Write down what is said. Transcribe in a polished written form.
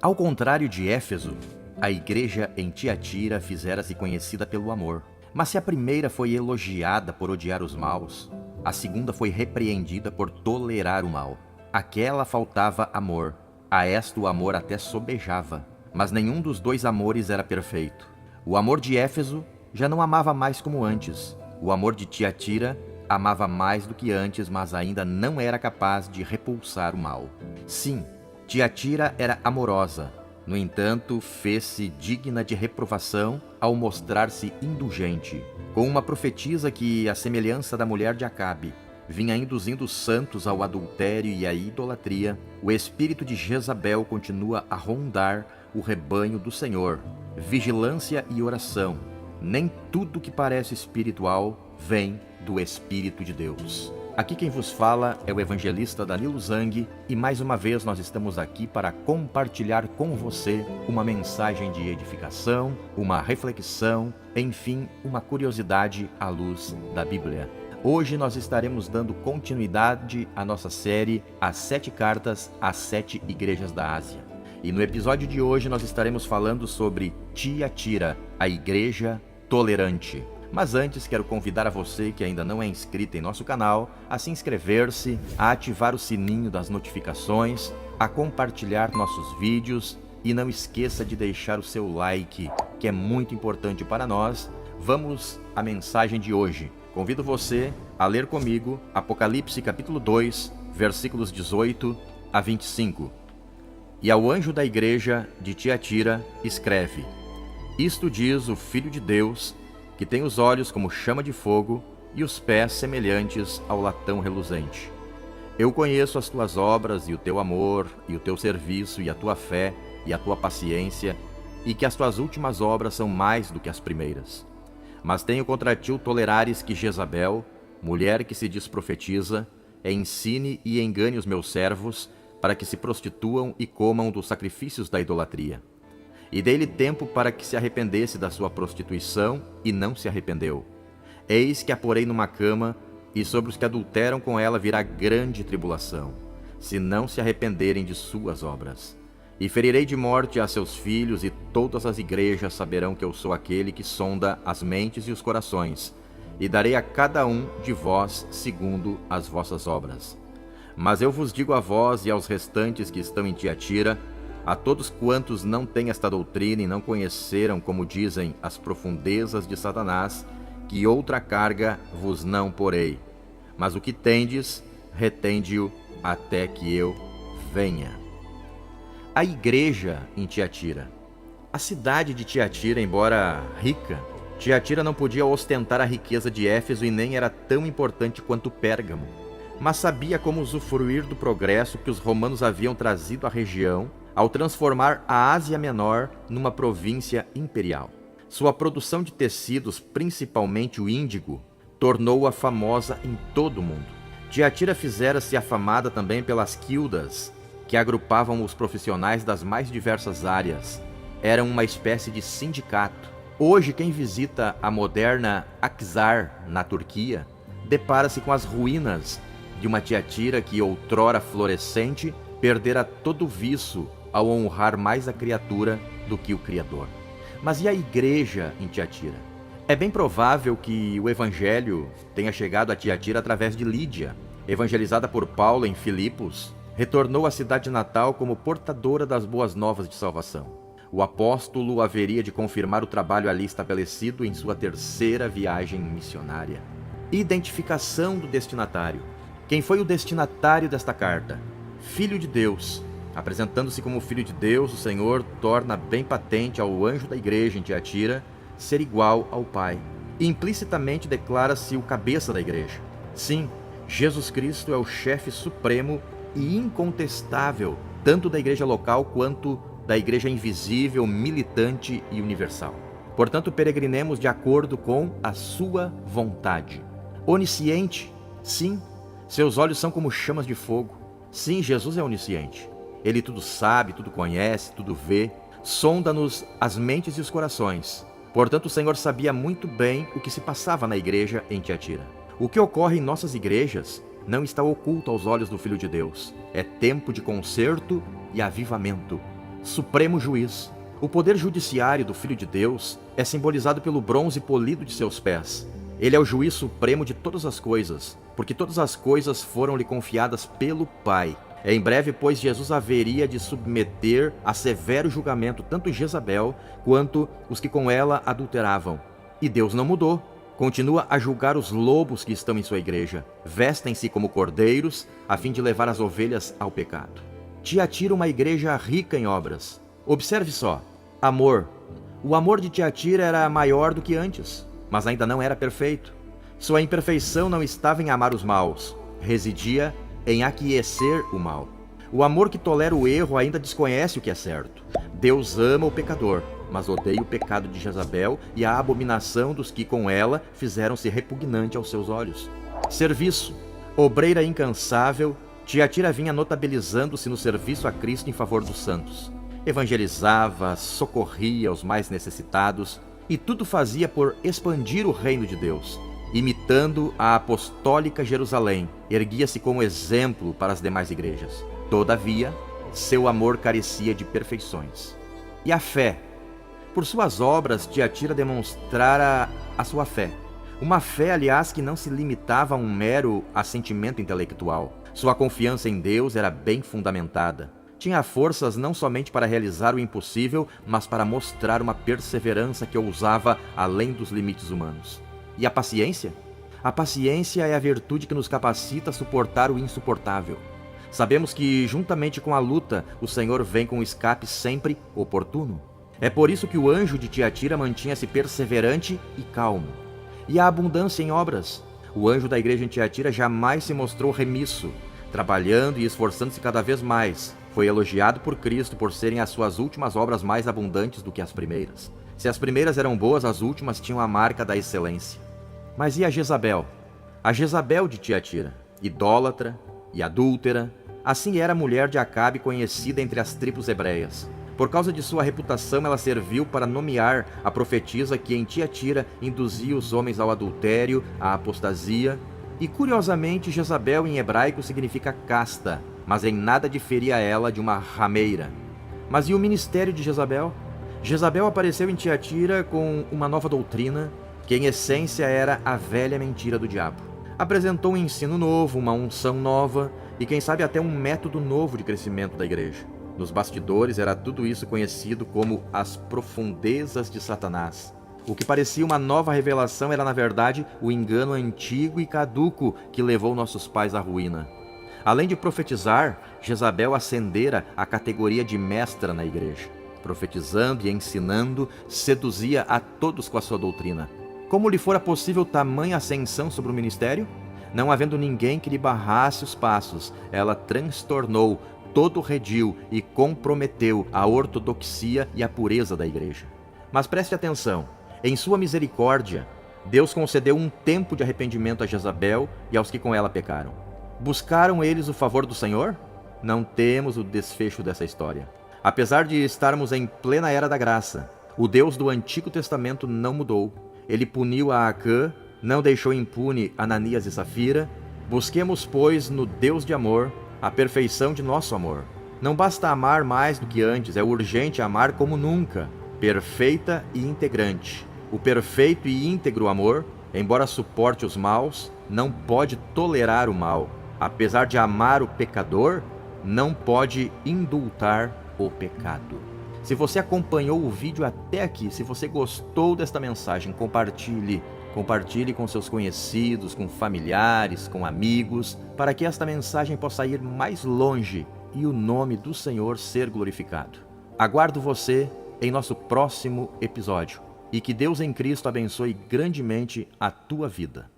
Ao contrário de Éfeso, a igreja em Tiatira fizera-se conhecida pelo amor. Mas se a primeira foi elogiada por odiar os maus, a segunda foi repreendida por tolerar o mal. Àquela faltava amor, a esta o amor até sobejava, mas nenhum dos dois amores era perfeito. O amor de Éfeso já não amava mais como antes. O amor de Tiatira amava mais do que antes, mas ainda não era capaz de repulsar o mal. Sim, Tiatira era amorosa. No entanto, fez-se digna de reprovação ao mostrar-se indulgente, com uma profetisa que, à semelhança da mulher de Acabe, vinha induzindo os santos ao adultério e à idolatria. O espírito de Jezabel continua a rondar o rebanho do Senhor. Vigilância e oração. Nem tudo que parece espiritual vem do Espírito de Deus. Aqui quem vos fala é o evangelista Danilo Zang, e mais uma vez nós estamos aqui para compartilhar com você uma mensagem de edificação, uma reflexão, enfim, uma curiosidade à luz da Bíblia. Hoje nós estaremos dando continuidade à nossa série As 7 Cartas às 7 Igrejas da Ásia. E no episódio de hoje nós estaremos falando sobre Tiatira, a igreja tolerante. Mas antes, quero convidar a você que ainda não é inscrito em nosso canal a se inscrever-se, a ativar o sininho das notificações, a compartilhar nossos vídeos e não esqueça de deixar o seu like, que é muito importante para nós. Vamos à mensagem de hoje. Convido você a ler comigo Apocalipse capítulo 2, versículos 18 a 25. E ao anjo da igreja de Tiatira escreve: Isto diz o Filho de Deus, que tem os olhos como chama de fogo e os pés semelhantes ao latão reluzente. Eu conheço as tuas obras e o teu amor e o teu serviço e a tua fé e a tua paciência, e que as tuas últimas obras são mais do que as primeiras. Mas tenho contra ti o tolerares que Jezabel, mulher que se diz profetiza, ensine e engane os meus servos, para que se prostituam e comam dos sacrifícios da idolatria. E dei-lhe tempo para que se arrependesse da sua prostituição, e não se arrependeu. Eis que a porei numa cama, e sobre os que adulteram com ela virá grande tribulação, se não se arrependerem de suas obras. E ferirei de morte a seus filhos, e todas as igrejas saberão que eu sou aquele que sonda as mentes e os corações, e darei a cada um de vós segundo as vossas obras. Mas eu vos digo a vós e aos restantes que estão em Tiatira, a todos quantos não têm esta doutrina e não conheceram, como dizem, as profundezas de Satanás, que outra carga vos não porei. Mas o que tendes, retende-o até que eu venha. A igreja em Tiatira. A cidade de Tiatira, embora rica, Tiatira não podia ostentar a riqueza de Éfeso e nem era tão importante quanto Pérgamo, mas sabia como usufruir do progresso que os romanos haviam trazido à região ao transformar a Ásia Menor numa província imperial. Sua produção de tecidos, principalmente o índigo, tornou-a famosa em todo o mundo. Tiatira fizera-se afamada também pelas quildas, que agrupavam os profissionais das mais diversas áreas. Eram uma espécie de sindicato. Hoje, quem visita a moderna Akhisar, na Turquia, depara-se com as ruínas de uma Tiatira que, outrora florescente, perdera todo o viço ao honrar mais a criatura do que o Criador. Mas e a igreja em Tiatira? É bem provável que o evangelho tenha chegado a Tiatira através de Lídia, evangelizada por Paulo em Filipos, retornou à cidade natal como portadora das boas novas de salvação. O apóstolo haveria de confirmar o trabalho ali estabelecido em sua terceira viagem missionária. Identificação do destinatário. Quem foi o destinatário desta carta? Filho de Deus. Apresentando-se como Filho de Deus, o Senhor torna bem patente ao anjo da igreja em Tiatira ser igual ao Pai. E implicitamente declara-se o cabeça da igreja. Sim, Jesus Cristo é o chefe supremo e incontestável, tanto da igreja local quanto da igreja invisível, militante e universal. Portanto, peregrinemos de acordo com a sua vontade. Onisciente, sim, seus olhos são como chamas de fogo. Sim, Jesus é onisciente. Ele tudo sabe, tudo conhece, tudo vê. Sonda-nos as mentes e os corações. Portanto, o Senhor sabia muito bem o que se passava na igreja em Tiatira. O que ocorre em nossas igrejas não está oculto aos olhos do Filho de Deus. É tempo de conserto e avivamento. supremo juiz. O poder judiciário do Filho de Deus é simbolizado pelo bronze polido de seus pés. Ele é o juiz supremo de todas as coisas, porque todas as coisas foram-lhe confiadas pelo Pai. Em breve, pois, Jesus haveria de submeter a severo julgamento tanto Jezabel quanto os que com ela adulteravam. E Deus não mudou. Continua a julgar os lobos que estão em sua igreja. Vestem-se como cordeiros, a fim de levar as ovelhas ao pecado. Tiatira, uma igreja rica em obras. Observe só. Amor. O amor de Tiatira era maior do que antes, mas ainda não era perfeito. Sua imperfeição não estava em amar os maus, residia em aquecer o mal. O amor que tolera o erro ainda desconhece o que é certo. Deus ama o pecador, mas odeia o pecado de Jezabel e a abominação dos que com ela fizeram-se repugnante aos seus olhos. Serviço. Obreira incansável, Tiatira vinha notabilizando-se no serviço a Cristo em favor dos santos. Evangelizava, socorria os mais necessitados e tudo fazia por expandir o reino de Deus. Imitando a apostólica Jerusalém, erguia-se como exemplo para as demais igrejas. Todavia, seu amor carecia de perfeições. E a fé? Por suas obras, Tiatira demonstrara a sua fé. Uma fé, aliás, que não se limitava a um mero assentimento intelectual. Sua confiança em Deus era bem fundamentada. Tinha forças não somente para realizar o impossível, mas para mostrar uma perseverança que ousava além dos limites humanos. E a paciência? A paciência é a virtude que nos capacita a suportar o insuportável. Sabemos que, juntamente com a luta, o Senhor vem com o escape sempre oportuno. É por isso que o anjo de Tiatira mantinha-se perseverante e calmo. E a abundância em obras? O anjo da igreja em Tiatira jamais se mostrou remisso, trabalhando e esforçando-se cada vez mais. Foi elogiado por Cristo por serem as suas últimas obras mais abundantes do que as primeiras. Se as primeiras eram boas, as últimas tinham a marca da excelência. Mas e a Jezabel? A Jezabel de Tiatira, idólatra e adúltera, assim era a mulher de Acabe conhecida entre as tribos hebreias. Por causa de sua reputação, ela serviu para nomear a profetisa que em Tiatira induzia os homens ao adultério, à apostasia. E curiosamente, Jezabel em hebraico significa casta, mas em nada diferia ela de uma rameira. Mas e o ministério de Jezabel? Jezabel apareceu em Tiatira com uma nova doutrina, que em essência era a velha mentira do diabo. Apresentou um ensino novo, uma unção nova e quem sabe até um método novo de crescimento da igreja. Nos bastidores era tudo isso conhecido como as profundezas de Satanás. O que parecia uma nova revelação era na verdade o engano antigo e caduco que levou nossos pais à ruína. Além de profetizar, Jezabel ascendera à categoria de mestra na igreja. Profetizando e ensinando, seduzia a todos com a sua doutrina. Como lhe fora possível tamanha ascensão sobre o ministério? Não havendo ninguém que lhe barrasse os passos, ela transtornou todo o redil e comprometeu a ortodoxia e a pureza da igreja. Mas preste atenção, em sua misericórdia, Deus concedeu um tempo de arrependimento a Jezabel e aos que com ela pecaram. Buscaram eles o favor do Senhor? Não temos o desfecho dessa história. Apesar de estarmos em plena era da graça, o Deus do Antigo Testamento não mudou. Ele puniu a Acã, não deixou impune Ananias e Safira. Busquemos, pois, no Deus de amor, a perfeição de nosso amor. Não basta amar mais do que antes, é urgente amar como nunca, perfeita e integrante. O perfeito e íntegro amor, embora suporte os maus, não pode tolerar o mal. Apesar de amar o pecador, não pode indultar o pecado. Se você acompanhou o vídeo até aqui, se você gostou desta mensagem, compartilhe. Compartilhe com seus conhecidos, com familiares, com amigos, para que esta mensagem possa ir mais longe e o nome do Senhor ser glorificado. Aguardo você em nosso próximo episódio e que Deus em Cristo abençoe grandemente a tua vida.